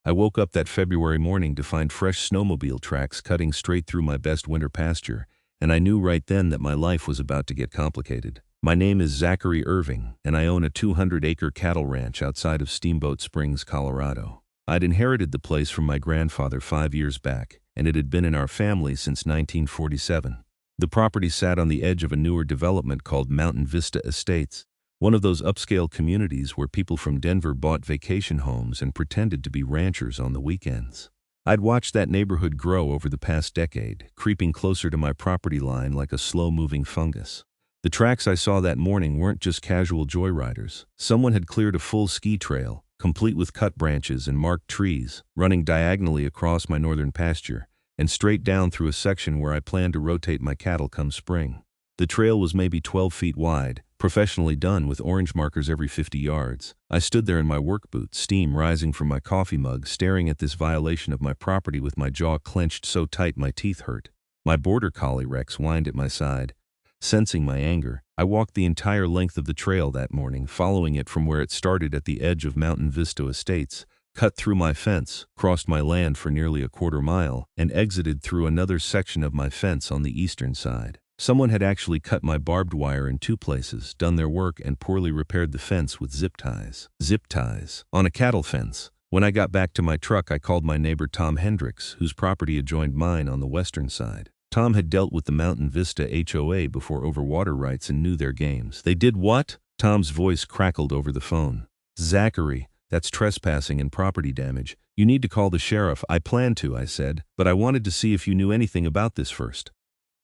I woke up that February morning to find fresh snowmobile tracks cutting straight through my best winter pasture, and I knew right then that my life was about to get complicated. My name is Zachary Irving, and I own a 200-acre cattle ranch outside of Steamboat Springs, Colorado. I'd inherited the place from my grandfather 5 years back, and it had been in our family since 1947. The property sat on the edge of a newer development called Mountain Vista Estates, one of those upscale communities where people from Denver bought vacation homes and pretended to be ranchers on the weekends. I'd watched that neighborhood grow over the past decade, creeping closer to my property line like a slow-moving fungus. The tracks I saw that morning weren't just casual joyriders. Someone had cleared a full ski trail, complete with cut branches and marked trees, running diagonally across my northern pasture, and straight down through a section where I planned to rotate my cattle come spring. The trail was maybe 12 feet wide, professionally done with orange markers every 50 yards. I stood there in my work boots, steam rising from my coffee mug, staring at this violation of my property with my jaw clenched so tight my teeth hurt. My border collie Rex whined at my side. Sensing my anger, I walked the entire length of the trail that morning, following it from where it started at the edge of Mountain Vista Estates, cut through my fence, crossed my land for nearly a quarter mile, and exited through another section of my fence on the eastern side. Someone had actually cut my barbed wire in 2 places, done their work, and poorly repaired the fence with zip ties. Zip ties on a cattle fence. When I got back to my truck, I called my neighbor Tom Hendricks, whose property adjoined mine on the western side. Tom had dealt with the Mountain Vista HOA before over water rights and knew their games. They did what? Tom's voice crackled over the phone. Zachary, that's trespassing and property damage. You need to call the sheriff. I planned to, I said, but I wanted to see if you knew anything about this first.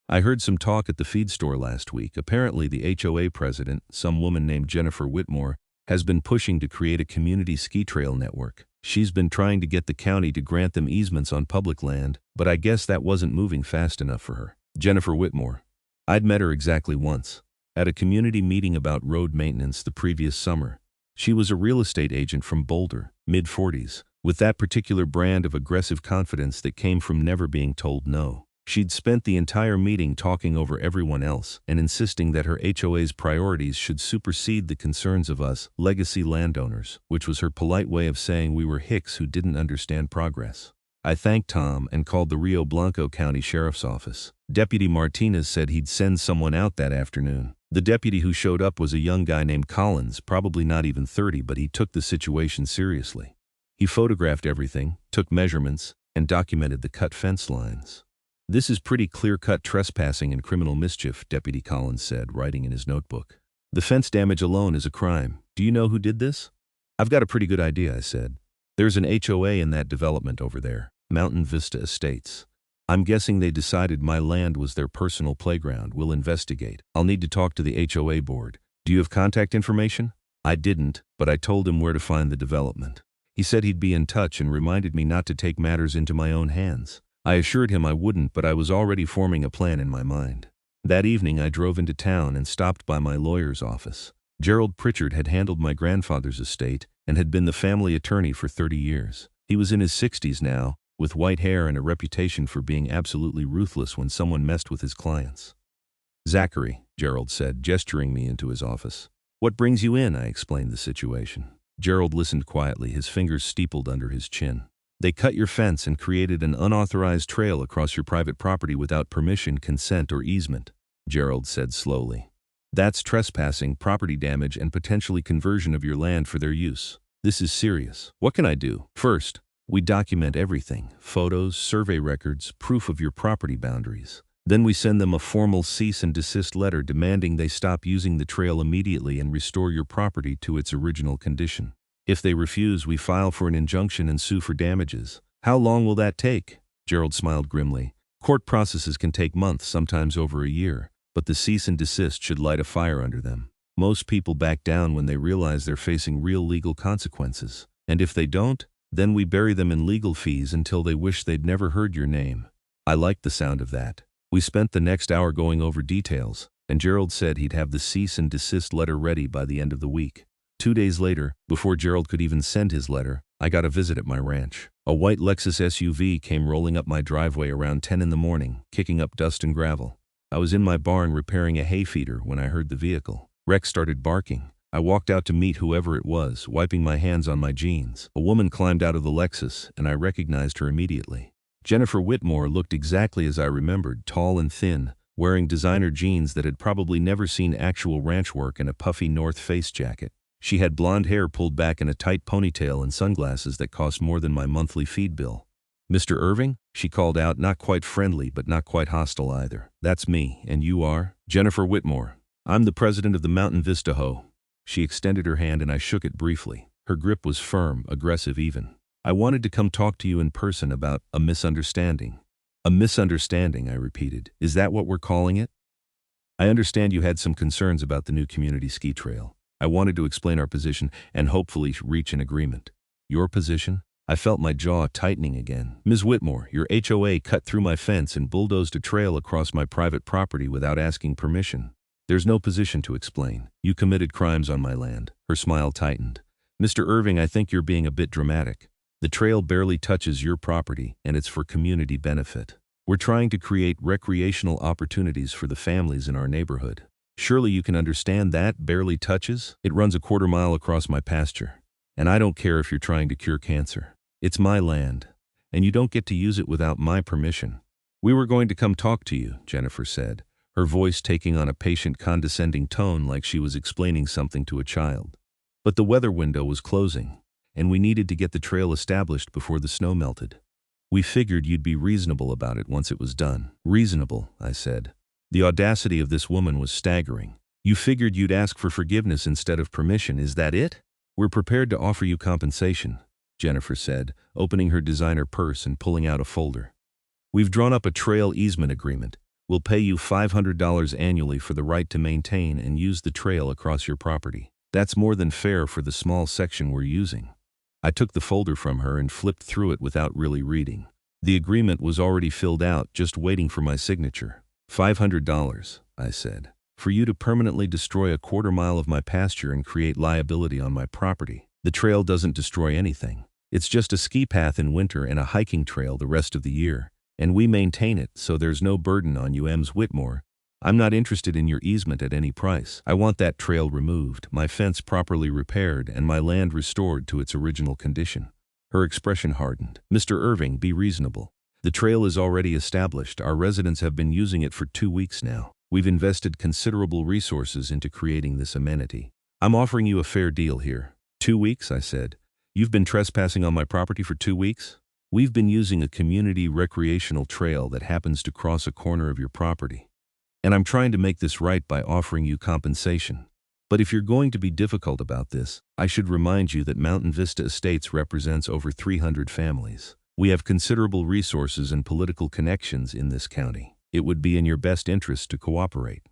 I heard some talk at the feed store last week. Apparently the HOA president, some woman named Jennifer Whitmore, has been pushing to create a community ski trail network. She's been trying to get the county to grant them easements on public land, but I guess that wasn't moving fast enough for her. Jennifer Whitmore. I'd met her exactly once, at a community meeting about road maintenance the previous summer. She was a real estate agent from Boulder, mid-40s, with that particular brand of aggressive confidence that came from never being told no. She'd spent the entire meeting talking over everyone else and insisting that her HOA's priorities should supersede the concerns of us, legacy landowners, which was her polite way of saying we were hicks who didn't understand progress. I thanked Tom and called the Rio Blanco County Sheriff's Office. Deputy Martinez said he'd send someone out that afternoon. The deputy who showed up was a young guy named Collins, probably not even 30, but he took the situation seriously. He photographed everything, took measurements, and documented the cut fence lines. "This is pretty clear-cut trespassing and criminal mischief," Deputy Collins said, writing in his notebook. "The fence damage alone is a crime. Do you know who did this?" "I've got a pretty good idea," I said. "There's an HOA in that development over there, Mountain Vista Estates. I'm guessing they decided my land was their personal playground. We'll investigate. I'll need to talk to the HOA board. Do you have contact information?" I didn't, but I told him where to find the development. He said he'd be in touch and reminded me not to take matters into my own hands. I assured him I wouldn't, but I was already forming a plan in my mind. That evening I drove into town and stopped by my lawyer's office. Gerald Pritchard had handled my grandfather's estate and had been the family attorney for 30 years. He was in his 60s now, with white hair and a reputation for being absolutely ruthless when someone messed with his clients. "Zachary," Gerald said, gesturing me into his office. "What brings you in?" I explained the situation. Gerald listened quietly, his fingers steepled under his chin. "They cut your fence and created an unauthorized trail across your private property without permission, consent, or easement," Gerald said slowly. "That's trespassing, property damage, and potentially conversion of your land for their use. This is serious. What can I do?" "First, we document everything: photos, survey records, proof of your property boundaries. Then we send them a formal cease and desist letter demanding they stop using the trail immediately and restore your property to its original condition. If they refuse, we file for an injunction and sue for damages." "How long will that take?" Gerald smiled grimly. "Court processes can take months, sometimes over a year, but the cease and desist should light a fire under them. Most people back down when they realize they're facing real legal consequences. And if they don't, then we bury them in legal fees until they wish they'd never heard your name." I liked the sound of that. We spent the next hour going over details, and Gerald said he'd have the cease and desist letter ready by the end of the week. 2 days later, before Gerald could even send his letter, I got a visit at my ranch. A white Lexus SUV came rolling up my driveway around 10 in the morning, kicking up dust and gravel. I was in my barn repairing a hay feeder when I heard the vehicle. Rex started barking. I walked out to meet whoever it was, wiping my hands on my jeans. A woman climbed out of the Lexus, and I recognized her immediately. Jennifer Whitmore looked exactly as I remembered, tall and thin, wearing designer jeans that had probably never seen actual ranch work and a puffy North Face jacket. She had blonde hair pulled back in a tight ponytail and sunglasses that cost more than my monthly feed bill. "Mr. Irving?" she called out, not quite friendly but not quite hostile either. "That's me, and you are?" "Jennifer Whitmore. I'm the president of the Mountain Vista HOA." She extended her hand and I shook it briefly. Her grip was firm, aggressive even. "I wanted to come talk to you in person about a misunderstanding." "A misunderstanding," I repeated. "Is that what we're calling it?" "I understand you had some concerns about the new community ski trail." I wanted to explain our position and hopefully reach an agreement. "Your position?" I felt my jaw tightening again. "Ms. Whitmore, your HOA cut through my fence and bulldozed a trail across my private property without asking permission. There's no position to explain. You committed crimes on my land." Her smile tightened. "Mr. Irving, I think you're being a bit dramatic. The trail barely touches your property, and it's for community benefit. We're trying to create recreational opportunities for the families in our neighborhood. Surely you can understand that barely touches? It runs a quarter-mile across my pasture. And I don't care if you're trying to cure cancer. It's my land, and you don't get to use it without my permission." "We were going to come talk to you," Jennifer said, her voice taking on a patient, condescending tone like she was explaining something to a child. "But the weather window was closing, and we needed to get the trail established before the snow melted. We figured you'd be reasonable about it once it was done." "Reasonable," I said. The audacity of this woman was staggering. "You figured you'd ask for forgiveness instead of permission, is that it?" "We're prepared to offer you compensation," Jennifer said, opening her designer purse and pulling out a folder. "We've drawn up a trail easement agreement. We'll pay you $500 annually for the right to maintain and use the trail across your property. That's more than fair for the small section we're using." I took the folder from her and flipped through it without really reading. The agreement was already filled out, just waiting for my signature. $500, I said, "for you to permanently destroy a quarter-mile of my pasture and create liability on my property. The trail doesn't destroy anything. It's just a ski path in winter and a hiking trail the rest of the year. And we maintain it, so there's no burden on you, Ms. Whitmore. I'm not interested in your easement at any price. I want that trail removed, my fence properly repaired, and my land restored to its original condition." Her expression hardened. "Mr. Irving, be reasonable. The trail is already established. Our residents have been using it for 2 weeks now. We've invested considerable resources into creating this amenity. I'm offering you a fair deal here." "2 weeks?" I said. "You've been trespassing on my property for 2 weeks? We've been using a community recreational trail that happens to cross a corner of your property. And I'm trying to make this right by offering you compensation. But if you're going to be difficult about this, I should remind you that Mountain Vista Estates represents over 300 families. We have considerable resources and political connections in this county. It would be in your best interest to cooperate."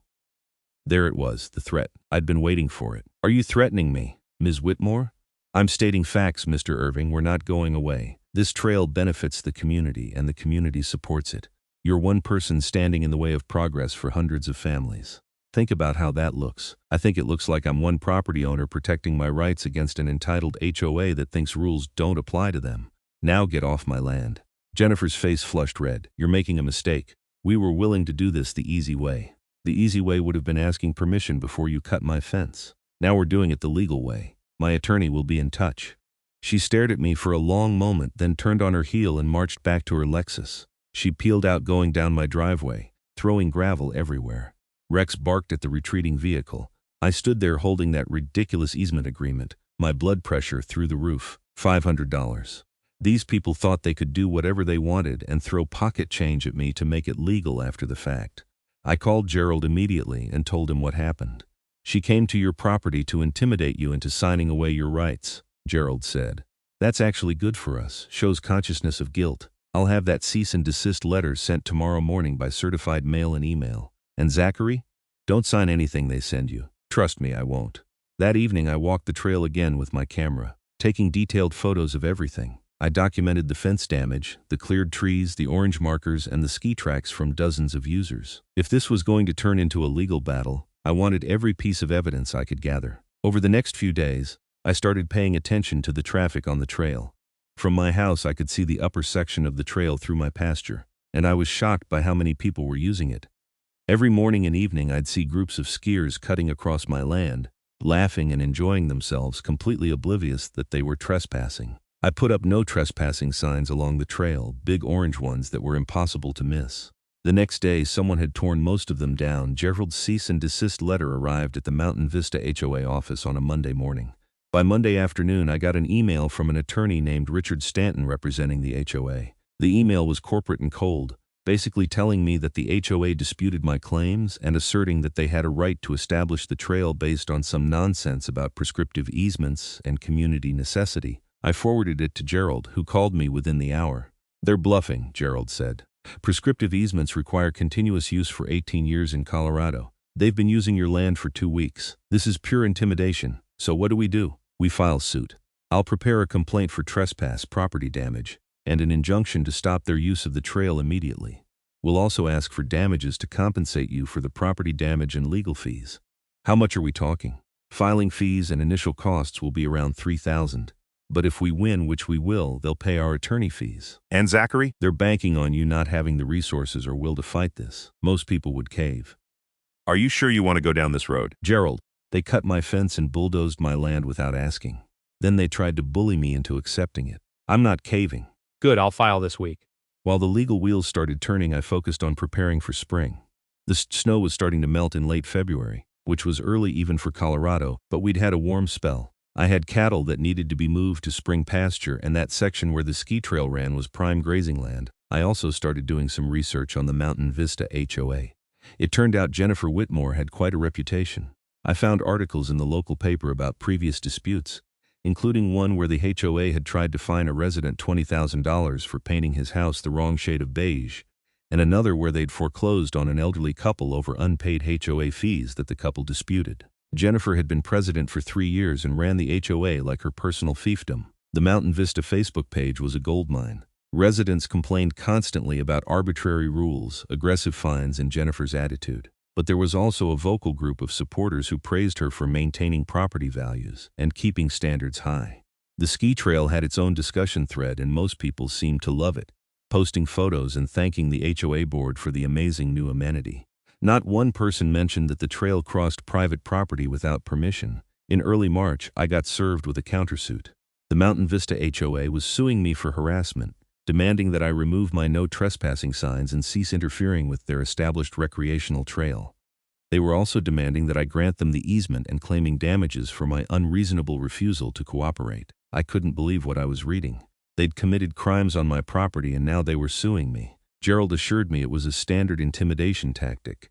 There it was, the threat. I'd been waiting for it. "Are you threatening me, Ms. Whitmore?" "I'm stating facts, Mr. Irving. We're not going away. This trail benefits the community, and the community supports it. You're one person standing in the way of progress for hundreds of families. Think about how that looks. I think it looks like I'm one property owner protecting my rights against an entitled HOA that thinks rules don't apply to them. Now get off my land." Jennifer's face flushed red. "You're making a mistake. We were willing to do this the easy way. The easy way would have been asking permission before you cut my fence. Now we're doing it the legal way. My attorney will be in touch." She stared at me for a long moment, then turned on her heel and marched back to her Lexus. She peeled out, going down my driveway, throwing gravel everywhere. Rex barked at the retreating vehicle. I stood there holding that ridiculous easement agreement, my blood pressure through the roof. $500. These people thought they could do whatever they wanted and throw pocket change at me to make it legal after the fact. I called Gerald immediately and told him what happened. "She came to your property to intimidate you into signing away your rights," Gerald said. "That's actually good for us, shows consciousness of guilt. I'll have that cease and desist letter sent tomorrow morning by certified mail and email. And Zachary, don't sign anything they send you. Trust me, I won't." That evening I walked the trail again with my camera, taking detailed photos of everything. I documented the fence damage, the cleared trees, the orange markers, and the ski tracks from dozens of users. If this was going to turn into a legal battle, I wanted every piece of evidence I could gather. Over the next few days, I started paying attention to the traffic on the trail. From my house I could see the upper section of the trail through my pasture, and I was shocked by how many people were using it. Every morning and evening I'd see groups of skiers cutting across my land, laughing and enjoying themselves, completely oblivious that they were trespassing. I put up no trespassing signs along the trail, big orange ones that were impossible to miss. The next day, someone had torn most of them down. Gerald's cease and desist letter arrived at the Mountain Vista HOA office on a Monday morning. By Monday afternoon, I got an email from an attorney named Richard Stanton representing the HOA. The email was corporate and cold, basically telling me that the HOA disputed my claims and asserting that they had a right to establish the trail based on some nonsense about prescriptive easements and community necessity. I forwarded it to Gerald, who called me within the hour. "They're bluffing," Gerald said. "Prescriptive easements require continuous use for 18 years in Colorado. They've been using your land for 2 weeks. This is pure intimidation. So what do? We file suit. I'll prepare a complaint for trespass, property damage, and an injunction to stop their use of the trail immediately. We'll also ask for damages to compensate you for the property damage and legal fees." "How much are we talking?" "Filing fees and initial costs will be around $3,000. But if we win, which we will, they'll pay our attorney fees." "And Zachary?" "They're banking on you not having the resources or will to fight this. Most people would cave." "Are you sure you want to go down this road?" "Gerald, they cut my fence and bulldozed my land without asking. Then they tried to bully me into accepting it. I'm not caving." "Good, I'll file this week." While the legal wheels started turning, I focused on preparing for spring. The snow was starting to melt in late February, which was early even for Colorado, but we'd had a warm spell. I had cattle that needed to be moved to spring pasture, and that section where the ski trail ran was prime grazing land. I also started doing some research on the Mountain Vista HOA. It turned out Jennifer Whitmore had quite a reputation. I found articles in the local paper about previous disputes, including one where the HOA had tried to fine a resident $20,000 for painting his house the wrong shade of beige, and another where they'd foreclosed on an elderly couple over unpaid HOA fees that the couple disputed. Jennifer had been president for 3 years and ran the HOA like her personal fiefdom. The Mountain Vista Facebook page was a goldmine. Residents complained constantly about arbitrary rules, aggressive fines, and Jennifer's attitude. But there was also a vocal group of supporters who praised her for maintaining property values and keeping standards high. The ski trail had its own discussion thread, and most people seemed to love it, posting photos and thanking the HOA board for the amazing new amenity. Not one person mentioned that the trail crossed private property without permission. In early March, I got served with a countersuit. The Mountain Vista HOA was suing me for harassment, demanding that I remove my no trespassing signs and cease interfering with their established recreational trail. They were also demanding that I grant them the easement and claiming damages for my unreasonable refusal to cooperate. I couldn't believe what I was reading. They'd committed crimes on my property and now they were suing me. Gerald assured me it was a standard intimidation tactic.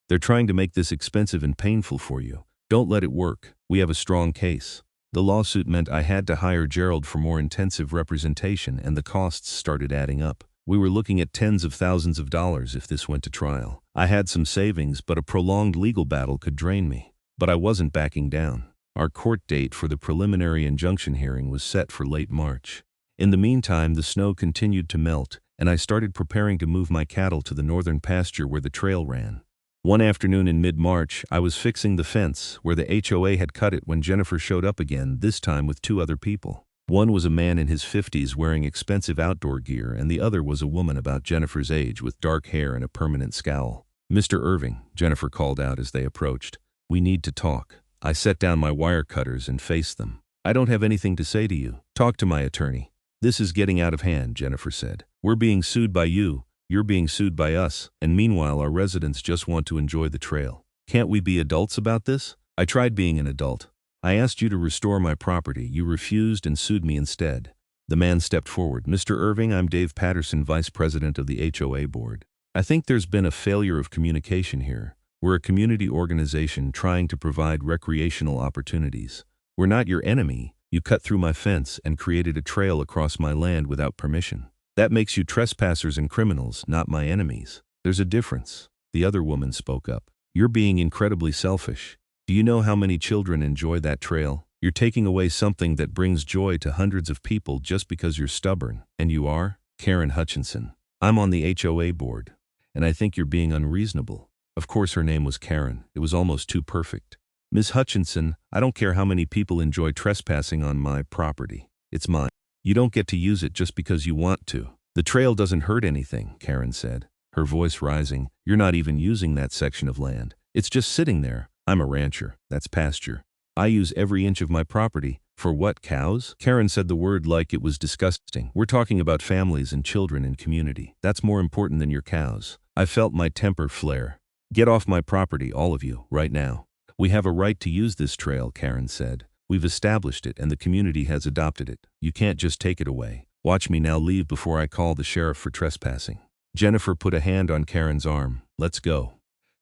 "They're trying to make this expensive and painful for you. Don't let it work. We have a strong case." The lawsuit meant I had to hire Gerald for more intensive representation, and the costs started adding up. We were looking at tens of thousands of dollars if this went to trial. I had some savings, but a prolonged legal battle could drain me. But I wasn't backing down. Our court date for the preliminary injunction hearing was set for late March. In the meantime, the snow continued to melt, and I started preparing to move my cattle to the northern pasture where the trail ran. One afternoon in mid-March, I was fixing the fence where the HOA had cut it when Jennifer showed up again, this time with 2 other people. One was a man in his 50s wearing expensive outdoor gear, and the other was a woman about Jennifer's age with dark hair and a permanent scowl. "Mr. Irving," Jennifer called out as they approached. "We need to talk." I set down my wire cutters and faced them. "I don't have anything to say to you. Talk to my attorney." "This is getting out of hand," Jennifer said. "We're being sued by you, you're being sued by us, and meanwhile our residents just want to enjoy the trail. Can't we be adults about this?" "I tried being an adult. I asked you to restore my property. You refused and sued me instead." The man stepped forward. "Mr. Irving, I'm Dave Patterson, Vice President of the HOA Board. I think there's been a failure of communication here. We're a community organization trying to provide recreational opportunities. We're not your enemy. You cut through my fence and created a trail across my land without permission. That makes you trespassers and criminals, not my enemies." "There's a difference," the other woman spoke up. "You're being incredibly selfish. Do you know how many children enjoy that trail? You're taking away something that brings joy to hundreds of people just because you're stubborn." "And you are?" "Karen Hutchinson. I'm on the HOA board, and I think you're being unreasonable." Of course her name was Karen. It was almost too perfect. "Ms. Hutchinson, I don't care how many people enjoy trespassing on my property. It's mine. You don't get to use it just because you want to." "The trail doesn't hurt anything," Karen said, her voice rising. "You're not even using that section of land. It's just sitting there. I'm a rancher. That's pasture. I use every inch of my property. For what, cows? Karen said the word like it was disgusting. We're talking about families and children and community. That's more important than your cows. I felt my temper flare. Get off my property, all of you, right now. We have a right to use this trail, Karen said. We've established it and the community has adopted it. You can't just take it away. Watch me now leave before I call the sheriff for trespassing. Jennifer put a hand on Karen's arm. Let's go.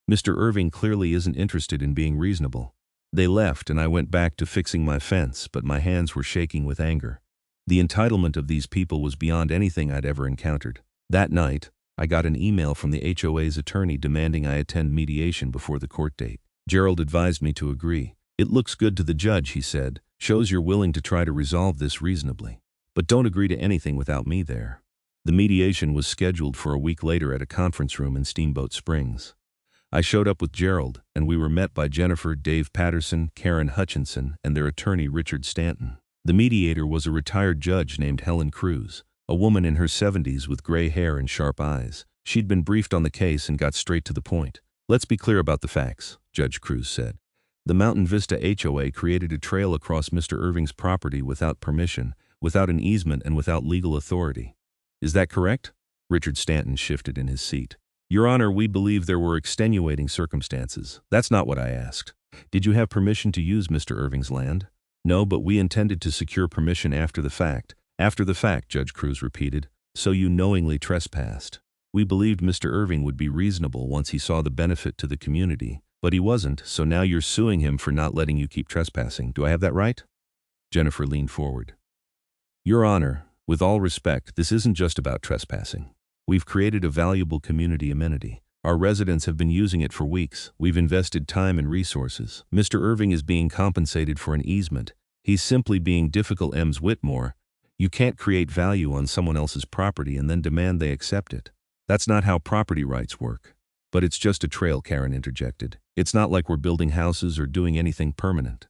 Mr. Irving clearly isn't interested in being reasonable. They left and I went back to fixing my fence, but my hands were shaking with anger. The entitlement of these people was beyond anything I'd ever encountered. That night, I got an email from the HOA's attorney demanding I attend mediation before the court date. Gerald advised me to agree. It looks good to the judge, he said. Shows you're willing to try to resolve this reasonably. But don't agree to anything without me there. The mediation was scheduled for a week later at a conference room in Steamboat Springs. I showed up with Gerald, and we were met by Jennifer, Dave Patterson, Karen Hutchinson, and their attorney Richard Stanton. The mediator was a retired judge named Helen Cruz, a woman in her 70s with gray hair and sharp eyes. She'd been briefed on the case and got straight to the point. Let's be clear about the facts, Judge Cruz said. The Mountain Vista HOA created a trail across Mr. Irving's property without permission, without an easement, and without legal authority. Is that correct? Richard Stanton shifted in his seat. Your Honor, we believe there were extenuating circumstances. That's not what I asked. Did you have permission to use Mr. Irving's land? No, but we intended to secure permission after the fact. After the fact, Judge Cruz repeated. So you knowingly trespassed. We believed Mr. Irving would be reasonable once he saw the benefit to the community, but he wasn't, so now you're suing him for not letting you keep trespassing. Do I have that right? Jennifer leaned forward. Your Honor, with all respect, this isn't just about trespassing. We've created a valuable community amenity. Our residents have been using it for weeks. We've invested time and resources. Mr. Irving is being compensated for an easement. He's simply being difficult. Ems Whitmore. You can't create value on someone else's property and then demand they accept it. That's not how property rights work. But it's just a trail, Karen interjected. It's not like we're building houses or doing anything permanent.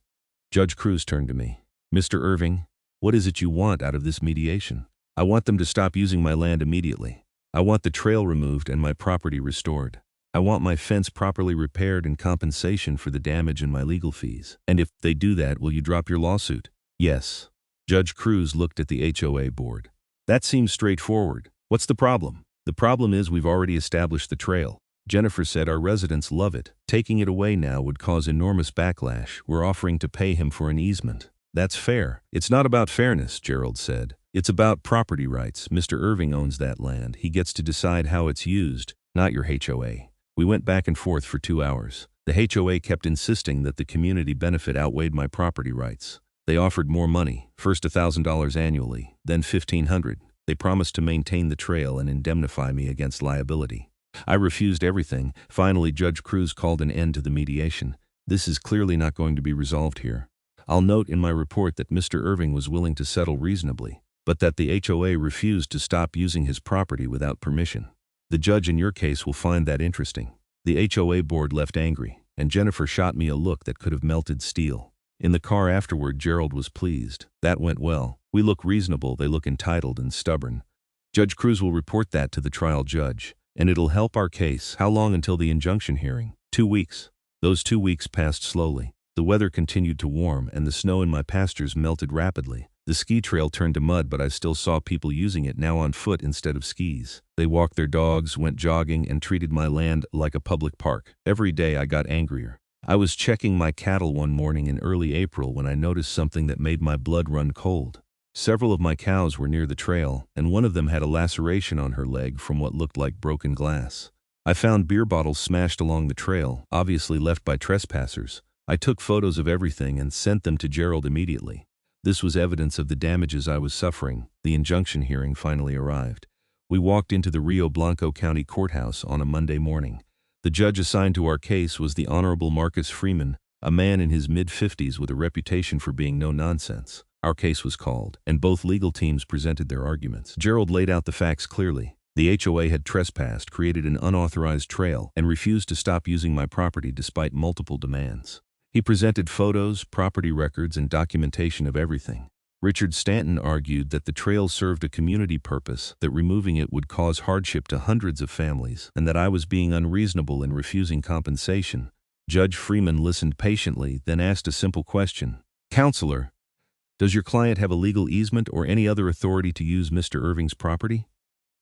Judge Cruz turned to me. Mr. Irving, what is it you want out of this mediation? I want them to stop using my land immediately. I want the trail removed and my property restored. I want my fence properly repaired and compensation for the damage and my legal fees. And if they do that, will you drop your lawsuit? Yes. Judge Cruz looked at the HOA board. That seems straightforward. What's the problem? The problem is we've already established the trail. Jennifer said our residents love it. Taking it away now would cause enormous backlash. We're offering to pay him for an easement. That's fair. It's not about fairness, Gerald said. It's about property rights. Mr. Irving owns that land. He gets to decide how it's used, not your HOA. We went back and forth for 2 hours. The HOA kept insisting that the community benefit outweighed my property rights. They offered more money, first $1,000 annually, then $1,500. They promised to maintain the trail and indemnify me against liability. I refused everything. Finally, Judge Cruz called an end to the mediation. This is clearly not going to be resolved here. I'll note in my report that Mr. Irving was willing to settle reasonably, but that the HOA refused to stop using his property without permission. The judge in your case will find that interesting. The HOA board left angry, and Jennifer shot me a look that could have melted steel. In the car afterward, Gerald was pleased. That went well. We look reasonable, they look entitled and stubborn. Judge Cruz will report that to the trial judge, and it'll help our case. How long until the injunction hearing? 2 weeks. Those 2 weeks passed slowly. The weather continued to warm, and the snow in my pastures melted rapidly. The ski trail turned to mud, but I still saw people using it, now on foot instead of skis. They walked their dogs, went jogging, and treated my land like a public park. Every day I got angrier. I was checking my cattle one morning in early April when I noticed something that made my blood run cold. Several of my cows were near the trail, and one of them had a laceration on her leg from what looked like broken glass. I found beer bottles smashed along the trail, obviously left by trespassers. I took photos of everything and sent them to Gerald immediately. This was evidence of the damages I was suffering. The injunction hearing finally arrived. We walked into the Rio Blanco County Courthouse on a Monday morning. The judge assigned to our case was the Honorable Marcus Freeman, a man in his mid-50s with a reputation for being no-nonsense. Our case was called, and both legal teams presented their arguments. Gerald laid out the facts clearly. The HOA had trespassed, created an unauthorized trail, and refused to stop using my property despite multiple demands. He presented photos, property records, and documentation of everything. Richard Stanton argued that the trail served a community purpose, that removing it would cause hardship to hundreds of families, and that I was being unreasonable in refusing compensation. Judge Freeman listened patiently, then asked a simple question. Counselor, does your client have a legal easement or any other authority to use Mr. Irving's property?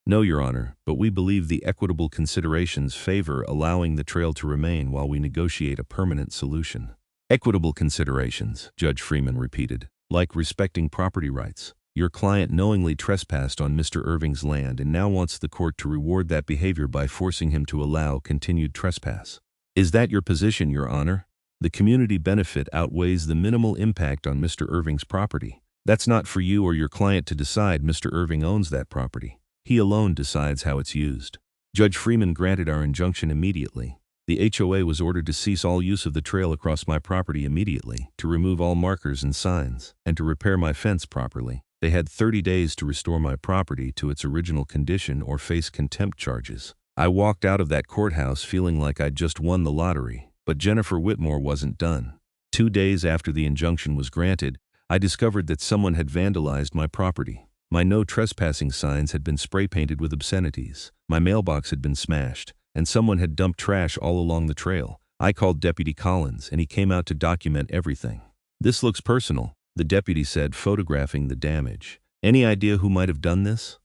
No, Your Honor, but we believe the equitable considerations favor allowing the trail to remain while we negotiate a permanent solution. Equitable considerations, Judge Freeman repeated, like respecting property rights. Your client knowingly trespassed on Mr. Irving's land and now wants the court to reward that behavior by forcing him to allow continued trespass. Is that your position, Your Honor? The community benefit outweighs the minimal impact on Mr. Irving's property. That's not for you or your client to decide. Mr. Irving owns that property. He alone decides how it's used. Judge Freeman granted our injunction immediately. The HOA was ordered to cease all use of the trail across my property immediately, to remove all markers and signs, and to repair my fence properly. They had 30 days to restore my property to its original condition or face contempt charges. I walked out of that courthouse feeling like I'd just won the lottery, but Jennifer Whitmore wasn't done. 2 days after the injunction was granted, I discovered that someone had vandalized my property. My no trespassing signs had been spray painted with obscenities. My mailbox had been smashed, and someone had dumped trash all along the trail. I called Deputy Collins, and he came out to document everything. This looks personal, the deputy said, photographing the damage. Any idea who might have done this?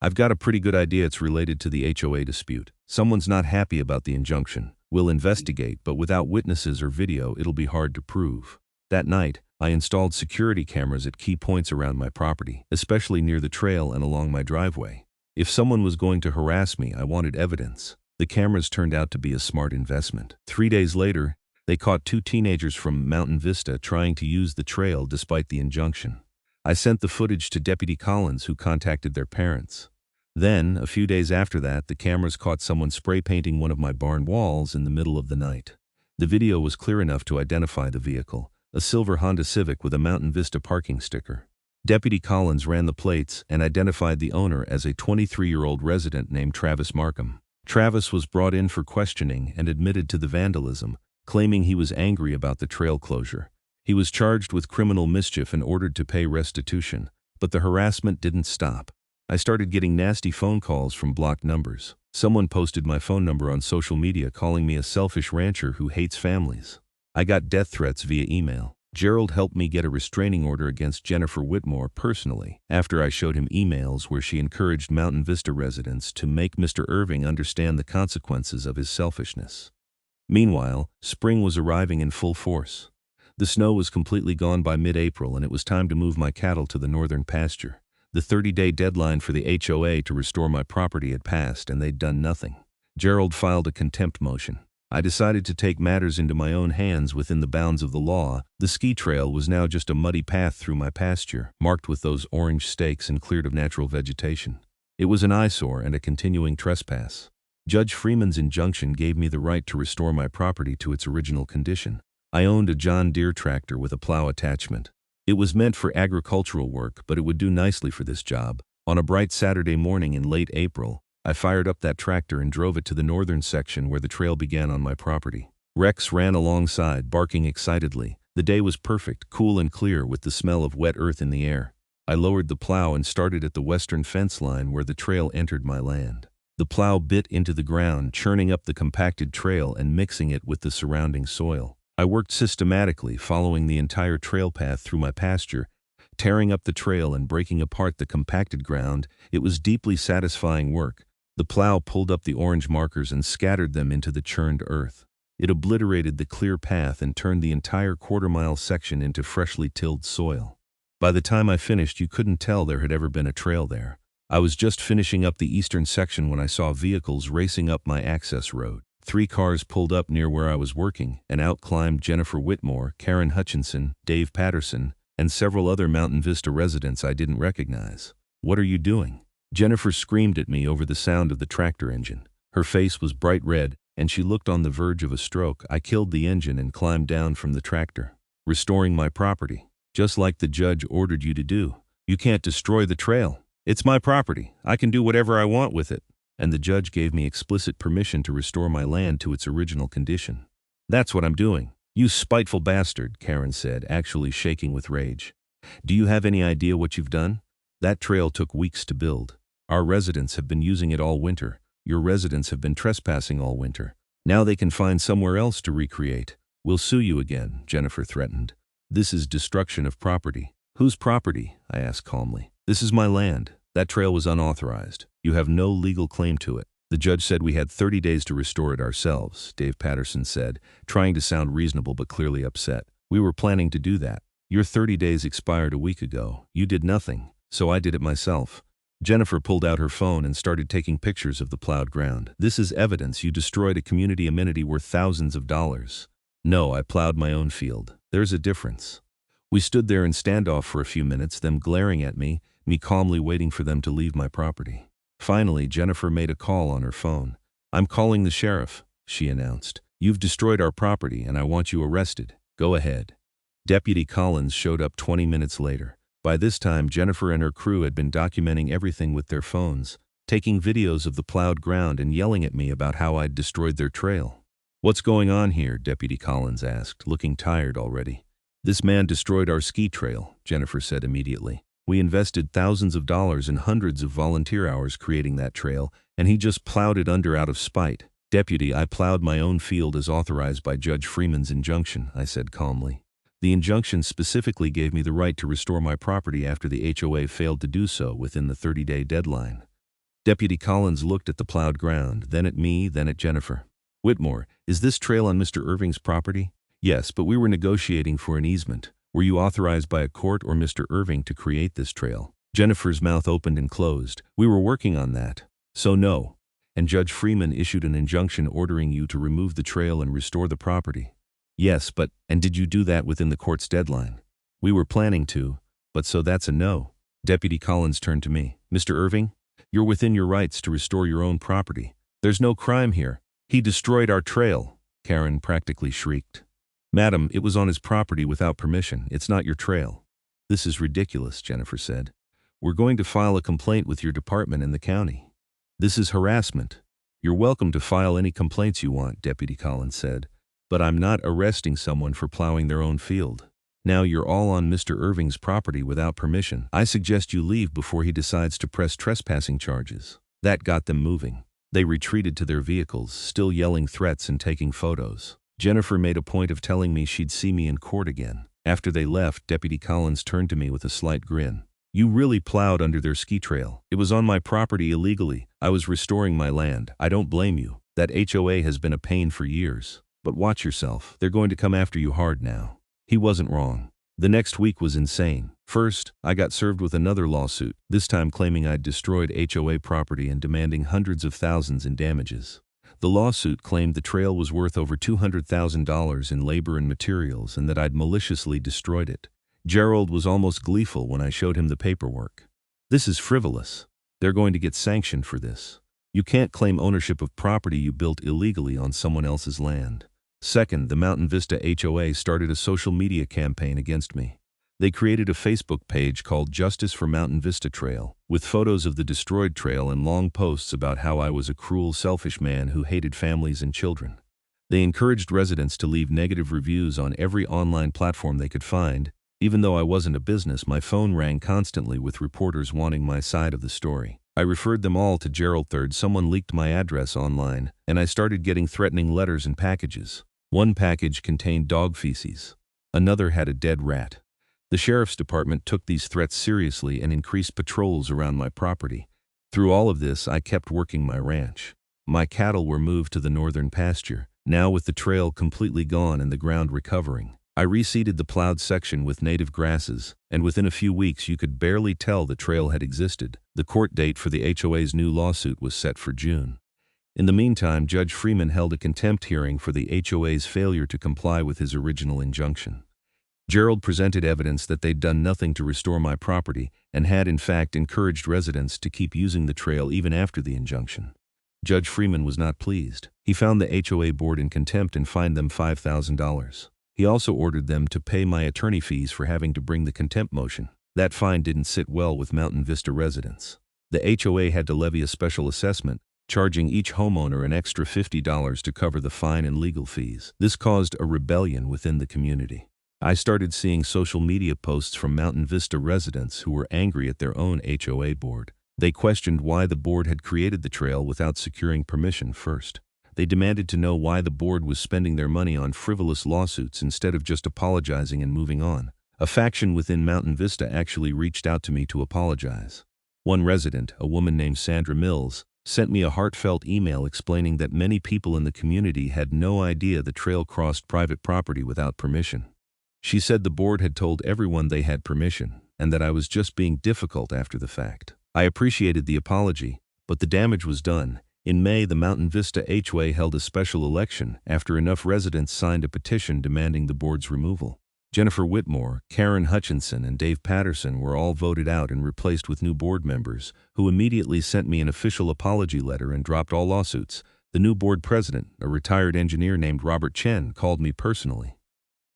I've got a pretty good idea. It's related to the HOA dispute. Someone's not happy about the injunction. We'll investigate, but without witnesses or video, it'll be hard to prove. That night, I installed security cameras at key points around my property, especially near the trail and along my driveway. If someone was going to harass me, I wanted evidence. The cameras turned out to be a smart investment. 3 days later, they caught 2 teenagers from Mountain Vista trying to use the trail despite the injunction. I sent the footage to Deputy Collins, who contacted their parents. Then, a few days after that, the cameras caught someone spray painting one of my barn walls in the middle of the night. The video was clear enough to identify the vehicle, a silver Honda Civic with a Mountain Vista parking sticker. Deputy Collins ran the plates and identified the owner as a 23-year-old resident named Travis Markham. Travis was brought in for questioning and admitted to the vandalism, claiming he was angry about the trail closure. He was charged with criminal mischief and ordered to pay restitution, but the harassment didn't stop. I started getting nasty phone calls from blocked numbers. Someone posted my phone number on social media calling me a selfish rancher who hates families. I got death threats via email. Gerald helped me get a restraining order against Jennifer Whitmore personally, after I showed him emails where she encouraged Mountain Vista residents to make Mr. Irving understand the consequences of his selfishness. Meanwhile, spring was arriving in full force. The snow was completely gone by mid-April, and it was time to move my cattle to the northern pasture. The 30-day deadline for the HOA to restore my property had passed, and they'd done nothing. Gerald filed a contempt motion. I decided to take matters into my own hands within the bounds of the law. The ski trail was now just a muddy path through my pasture, marked with those orange stakes and cleared of natural vegetation. It was an eyesore and a continuing trespass. Judge Freeman's injunction gave me the right to restore my property to its original condition. I owned a John Deere tractor with a plow attachment. It was meant for agricultural work, but it would do nicely for this job. On a bright Saturday morning in late April, I fired up that tractor and drove it to the northern section where the trail began on my property. Rex ran alongside, barking excitedly. The day was perfect, cool and clear, with the smell of wet earth in the air. I lowered the plow and started at the western fence line where the trail entered my land. The plow bit into the ground, churning up the compacted trail and mixing it with the surrounding soil. I worked systematically, following the entire trail path through my pasture, tearing up the trail and breaking apart the compacted ground. It was deeply satisfying work. The plow pulled up the orange markers and scattered them into the churned earth. It obliterated the clear path and turned the entire quarter-mile section into freshly tilled soil. By the time I finished, you couldn't tell there had ever been a trail there. I was just finishing up the eastern section when I saw vehicles racing up my access road. 3 cars pulled up near where I was working, and out climbed Jennifer Whitmore, Karen Hutchinson, Dave Patterson, and several other Mountain Vista residents I didn't recognize. "What are you doing?" Jennifer screamed at me over the sound of the tractor engine. Her face was bright red, and she looked on the verge of a stroke. "I killed the engine and climbed down from the tractor. Restoring my property, just like the judge ordered you to do. You can't destroy the trail. It's my property. I can do whatever I want with it. And the judge gave me explicit permission to restore my land to its original condition. That's what I'm doing." "You spiteful bastard," Karen said, actually shaking with rage. "Do you have any idea what you've done? That trail took weeks to build. Our residents have been using it all winter. Your residents have been trespassing all winter. Now they can find somewhere else to recreate. We'll sue you again, Jennifer threatened. This is destruction of property. Whose property? I asked calmly. This is my land. That trail was unauthorized. You have no legal claim to it. The judge said we had 30 days to restore it ourselves, Dave Patterson said, trying to sound reasonable but clearly upset. We were planning to do that. Your 30 days expired a week ago. You did nothing, so I did it myself. Jennifer pulled out her phone and started taking pictures of the plowed ground. This is evidence you destroyed a community amenity worth thousands of dollars. No, I plowed my own field. There's a difference. We stood there in standoff for a few minutes, them glaring at me calmly waiting for them to leave my property. Finally, Jennifer made a call on her phone. I'm calling the sheriff, she announced. You've destroyed our property and I want you arrested. Go ahead. Deputy Collins showed up 20 minutes later. By this time, Jennifer and her crew had been documenting everything with their phones, taking videos of the plowed ground and yelling at me about how I'd destroyed their trail. What's going on here? Deputy Collins asked, looking tired already. This man destroyed our ski trail, Jennifer said immediately. We invested thousands of dollars and hundreds of volunteer hours creating that trail, and he just plowed it under out of spite. Deputy, I plowed my own field as authorized by Judge Freeman's injunction, I said calmly. The injunction specifically gave me the right to restore my property after the HOA failed to do so within the 30-day deadline. Deputy Collins looked at the plowed ground, then at me, then at Jennifer. Whitmore, is this trail on Mr. Irving's property? Yes, but we were negotiating for an easement. Were you authorized by a court or Mr. Irving to create this trail? Jennifer's mouth opened and closed. We were working on that. So no. And Judge Freeman issued an injunction ordering you to remove the trail and restore the property. Yes, but, and did you do that within the court's deadline? We were planning to, but so that's a no. Deputy Collins turned to me. Mr. Irving, you're within your rights to restore your own property. There's no crime here. He destroyed our trail, Karen practically shrieked. Madam, it was on his property without permission. It's not your trail. This is ridiculous, Jennifer said. We're going to file a complaint with your department in the county. This is harassment. You're welcome to file any complaints you want, Deputy Collins said. But I'm not arresting someone for plowing their own field. Now you're all on Mr. Irving's property without permission. I suggest you leave before he decides to press trespassing charges. That got them moving. They retreated to their vehicles, still yelling threats and taking photos. Jennifer made a point of telling me she'd see me in court again. After they left, Deputy Collins turned to me with a slight grin. You really plowed under their ski trail. It was on my property illegally. I was restoring my land. I don't blame you. That HOA has been a pain for years. But watch yourself. They're going to come after you hard now. He wasn't wrong. The next week was insane. First, I got served with another lawsuit, this time claiming I'd destroyed HOA property and demanding hundreds of thousands in damages. The lawsuit claimed the trail was worth over $200,000 in labor and materials and that I'd maliciously destroyed it. Gerald was almost gleeful when I showed him the paperwork. This is frivolous. They're going to get sanctioned for this. You can't claim ownership of property you built illegally on someone else's land. Second, the Mountain Vista HOA started a social media campaign against me. They created a Facebook page called Justice for Mountain Vista Trail, with photos of the destroyed trail and long posts about how I was a cruel, selfish man who hated families and children. They encouraged residents to leave negative reviews on every online platform they could find. Even though I wasn't a business, my phone rang constantly with reporters wanting my side of the story. I referred them all to Gerald. Third, someone leaked my address online, and I started getting threatening letters and packages. One package contained dog feces. Another had a dead rat. The sheriff's department took these threats seriously and increased patrols around my property. Through all of this, I kept working my ranch. My cattle were moved to the northern pasture, now with the trail completely gone and the ground recovering. I reseeded the plowed section with native grasses, and within a few weeks you could barely tell the trail had existed. The court date for the HOA's new lawsuit was set for June. In the meantime, Judge Freeman held a contempt hearing for the HOA's failure to comply with his original injunction. Gerald presented evidence that they'd done nothing to restore my property and had in fact encouraged residents to keep using the trail even after the injunction. Judge Freeman was not pleased. He found the HOA board in contempt and fined them $5,000. He also ordered them to pay my attorney fees for having to bring the contempt motion. That fine didn't sit well with Mountain Vista residents. The HOA had to levy a special assessment, charging each homeowner an extra $50 to cover the fine and legal fees. This caused a rebellion within the community. I started seeing social media posts from Mountain Vista residents who were angry at their own HOA board. They questioned why the board had created the trail without securing permission first. They demanded to know why the board was spending their money on frivolous lawsuits instead of just apologizing and moving on. A faction within Mountain Vista actually reached out to me to apologize. One resident, a woman named Sandra Mills, sent me a heartfelt email explaining that many people in the community had no idea the trail crossed private property without permission. She said the board had told everyone they had permission, and that I was just being difficult after the fact. I appreciated the apology, but the damage was done. In May, the Mountain Vista HOA held a special election after enough residents signed a petition demanding the board's removal. Jennifer Whitmore, Karen Hutchinson, and Dave Patterson were all voted out and replaced with new board members, who immediately sent me an official apology letter and dropped all lawsuits. The new board president, a retired engineer named Robert Chen, called me personally.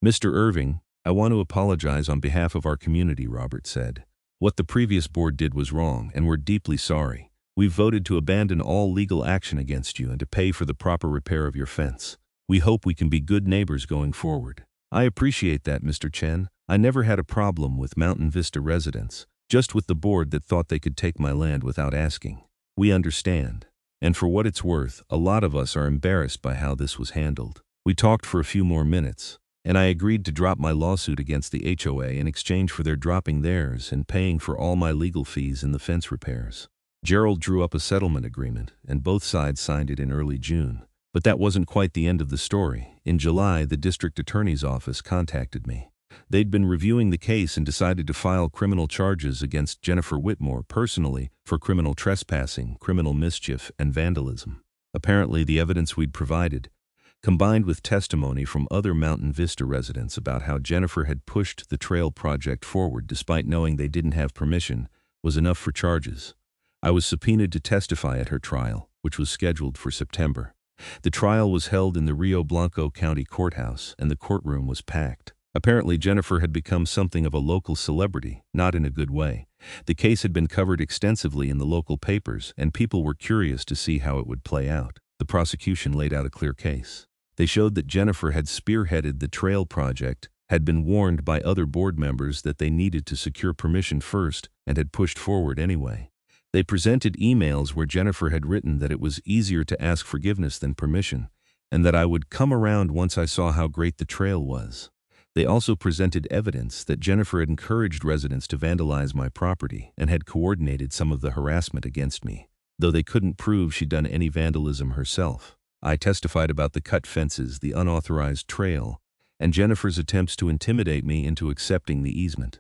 "Mr. Irving, I want to apologize on behalf of our community," Robert said. "What the previous board did was wrong, and we're deeply sorry. We've voted to abandon all legal action against you and to pay for the proper repair of your fence. We hope we can be good neighbors going forward." "I appreciate that, Mr. Chen. I never had a problem with Mountain Vista residents, just with the board that thought they could take my land without asking. We understand. And for what it's worth, a lot of us are embarrassed by how this was handled." We talked for a few more minutes, and I agreed to drop my lawsuit against the HOA in exchange for their dropping theirs and paying for all my legal fees and the fence repairs. Gerald drew up a settlement agreement, and both sides signed it in early June. But that wasn't quite the end of the story. In July, the district attorney's office contacted me. They'd been reviewing the case and decided to file criminal charges against Jennifer Whitmore personally for criminal trespassing, criminal mischief, and vandalism. Apparently, the evidence we'd provided, combined with testimony from other Mountain Vista residents about how Jennifer had pushed the trail project forward despite knowing they didn't have permission, was enough for charges. I was subpoenaed to testify at her trial, which was scheduled for September. The trial was held in the Rio Blanco County Courthouse, and the courtroom was packed. Apparently, Jennifer had become something of a local celebrity, not in a good way. The case had been covered extensively in the local papers, and people were curious to see how it would play out. The prosecution laid out a clear case. They showed that Jennifer had spearheaded the trail project, had been warned by other board members that they needed to secure permission first, and had pushed forward anyway. They presented emails where Jennifer had written that it was easier to ask forgiveness than permission, and that I would come around once I saw how great the trail was. They also presented evidence that Jennifer had encouraged residents to vandalize my property and had coordinated some of the harassment against me, though they couldn't prove she'd done any vandalism herself. I testified about the cut fences, the unauthorized trail, and Jennifer's attempts to intimidate me into accepting the easement.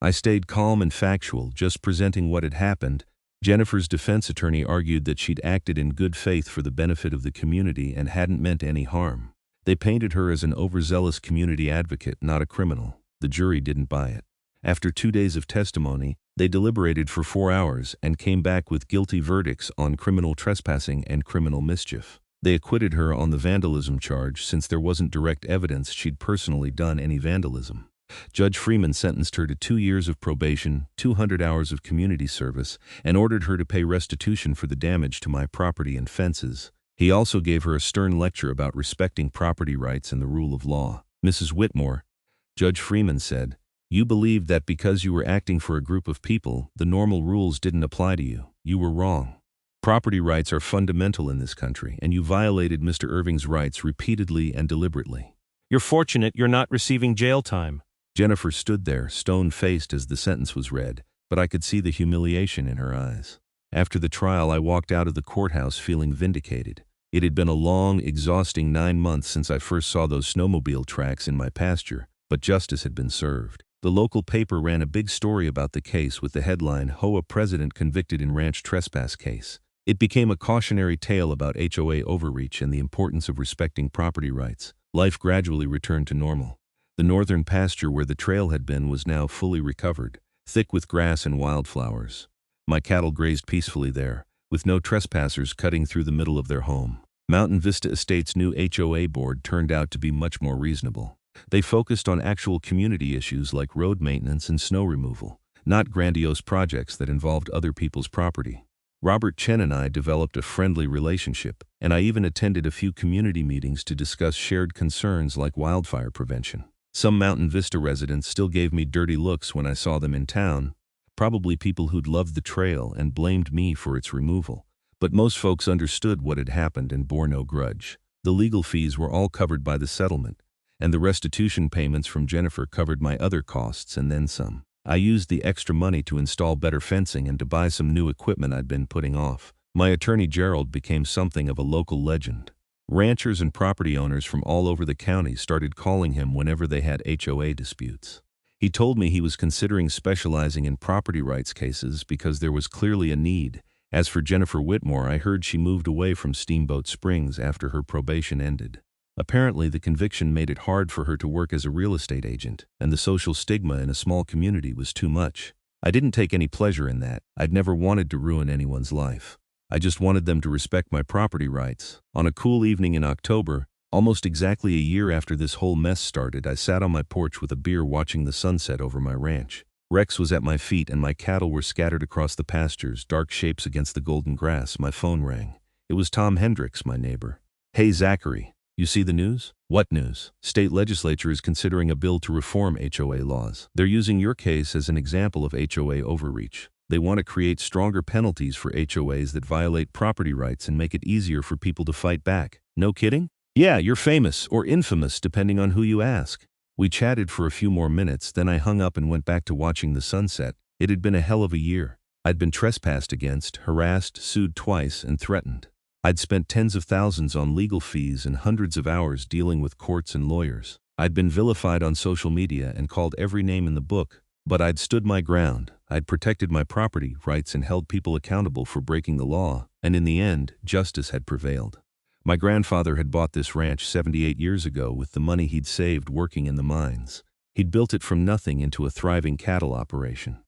I stayed calm and factual, just presenting what had happened. Jennifer's defense attorney argued that she'd acted in good faith for the benefit of the community and hadn't meant any harm. They painted her as an overzealous community advocate, not a criminal. The jury didn't buy it. After 2 days of testimony, they deliberated for 4 hours and came back with guilty verdicts on criminal trespassing and criminal mischief. They acquitted her on the vandalism charge since there wasn't direct evidence she'd personally done any vandalism. Judge Freeman sentenced her to 2 years of probation, 200 hours of community service, and ordered her to pay restitution for the damage to my property and fences. He also gave her a stern lecture about respecting property rights and the rule of law. "Mrs. Whitmore," Judge Freeman said, "you believed that because you were acting for a group of people, the normal rules didn't apply to you. You were wrong. Property rights are fundamental in this country, and you violated Mr. Irving's rights repeatedly and deliberately. You're fortunate you're not receiving jail time." Jennifer stood there, stone-faced as the sentence was read, but I could see the humiliation in her eyes. After the trial, I walked out of the courthouse feeling vindicated. It had been a long, exhausting 9 months since I first saw those snowmobile tracks in my pasture, but justice had been served. The local paper ran a big story about the case with the headline, "HOA President Convicted in Ranch Trespass Case." It became a cautionary tale about HOA overreach and the importance of respecting property rights. Life gradually returned to normal. The northern pasture where the trail had been was now fully recovered, thick with grass and wildflowers. My cattle grazed peacefully there, with no trespassers cutting through the middle of their home. Mountain Vista Estates' new HOA board turned out to be much more reasonable. They focused on actual community issues like road maintenance and snow removal, not grandiose projects that involved other people's property. Robert Chen and I developed a friendly relationship, and I even attended a few community meetings to discuss shared concerns like wildfire prevention. Some Mountain Vista residents still gave me dirty looks when I saw them in town, probably people who'd loved the trail and blamed me for its removal. But But most folks understood what had happened and bore no grudge. The legal fees were all covered by the settlement, and the restitution payments from Jennifer covered my other costs and then some. I used the extra money to install better fencing and to buy some new equipment I'd been putting off. My attorney Gerald became something of a local legend. Ranchers and property owners from all over the county started calling him whenever they had HOA disputes. He told me he was considering specializing in property rights cases because there was clearly a need. As for Jennifer Whitmore, I heard she moved away from Steamboat Springs after her probation ended. Apparently, the conviction made it hard for her to work as a real estate agent, and the social stigma in a small community was too much. I didn't take any pleasure in that. I'd never wanted to ruin anyone's life. I just wanted them to respect my property rights. On a cool evening in October, almost exactly a year after this whole mess started, I sat on my porch with a beer watching the sunset over my ranch. Rex was at my feet and my cattle were scattered across the pastures, dark shapes against the golden grass. My phone rang. It was Tom Hendricks, my neighbor. "Hey, Zachary. You see the news?" "What news?" "State legislature is considering a bill to reform HOA laws. They're using your case as an example of HOA overreach. They want to create stronger penalties for HOAs that violate property rights and make it easier for people to fight back." "No kidding?" "Yeah, you're famous, or infamous, depending on who you ask." We chatted for a few more minutes, then I hung up and went back to watching the sunset. It had been a hell of a year. I'd been trespassed against, harassed, sued twice, and threatened. I'd spent tens of thousands on legal fees and hundreds of hours dealing with courts and lawyers. I'd been vilified on social media and called every name in the book, but I'd stood my ground. I'd protected my property rights and held people accountable for breaking the law, and in the end, justice had prevailed. My grandfather had bought this ranch 78 years ago with the money he'd saved working in the mines. He'd built it from nothing into a thriving cattle operation.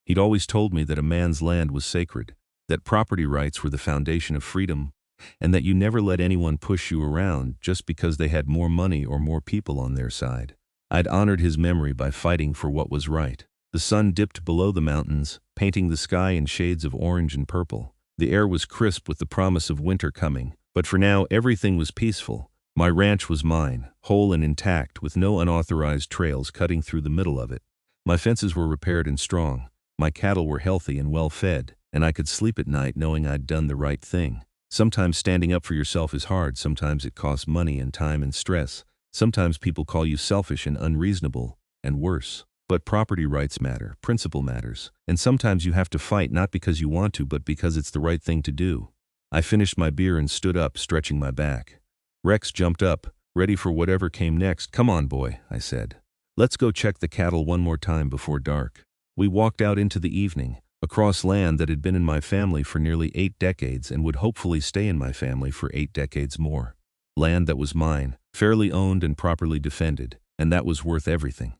He'd always told me that a man's land was sacred, that property rights were the foundation of freedom, and that you never let anyone push you around just because they had more money or more people on their side. I'd honored his memory by fighting for what was right. The sun dipped below the mountains, painting the sky in shades of orange and purple. The air was crisp with the promise of winter coming, but for now everything was peaceful. My ranch was mine, whole and intact, with no unauthorized trails cutting through the middle of it. My fences were repaired and strong. My cattle were healthy and well fed, and I could sleep at night knowing I'd done the right thing. Sometimes standing up for yourself is hard. Sometimes it costs money and time and stress. Sometimes people call you selfish and unreasonable, and worse. But property rights matter, principle matters, and sometimes you have to fight not because you want to, but because it's the right thing to do. I finished my beer and stood up, stretching my back. Rex jumped up, ready for whatever came next. "Come on, boy," I said. "Let's go check the cattle one more time before dark." We walked out into the evening, across land that had been in my family for nearly 8 decades and would hopefully stay in my family for 8 decades more. Land that was mine, fairly owned and properly defended, and that was worth everything.